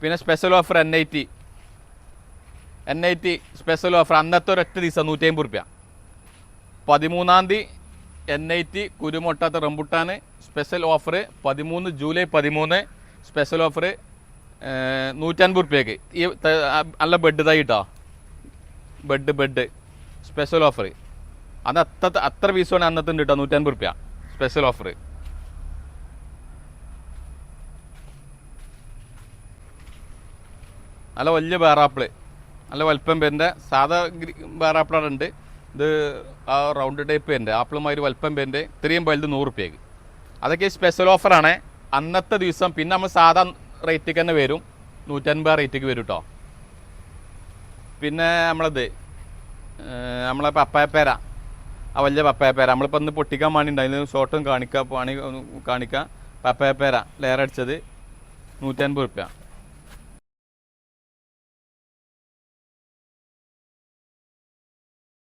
പിന്നെ special offer N80 special offer അന്നത്തെ ഒരൊറ്റ ദിവസം 150 റുപ്യ. 13-ാം തീയതി N80 കുരുമൊട്ടാത്ത rambutan special offer 13 July 13 special offer 150 റുപ്യക്ക്. ഈ നല്ല ബെഡ് തൈ കേട്ടോ, ബെഡ് സ്പെഷ്യൽ ഓഫർ. അത് അത്ര പീസാണ് അന്നത്തെ ഉണ്ട് കേട്ടോ, 150 റുപ്യ സ്പെഷ്യൽ ഓഫർ. നല്ല വലിയ ബേറാപ്പിള്, നല്ല വലുപ്പം പേരിൻ്റെ സാധാ ബേറാപ്പിളാണ് ഉണ്ട്. ഇത് ആ റൗണ്ട് ടൈപ്പ് പേരിൻ്റെ ആപ്പിളുമാതിരി വലുപ്പം പേരിൻ്റെ ഇത്രയും വലുത് 100 റുപ്യക്ക്. അതൊക്കെ സ്പെഷ്യൽ ഓഫറാണ് അന്നത്തെ ദിവസം. പിന്നെ നമ്മൾ സാധാ റേറ്റിക്ക് തന്നെ വരും, 150 റേറ്റിക്ക് വരും കേട്ടോ. പിന്നെ നമ്മളെ പപ്പായപ്പേര, ആ വലിയ പപ്പായപ്പേര നമ്മളിപ്പോൾ ഒന്ന് പൊട്ടിക്കാൻ വേണ്ടി ഉണ്ടായിരുന്നു, ഷോർട്ടും കാണിക്കാം. പപ്പായപ്പേര ലെയർ അടിച്ചത് 150 റുപ്യ.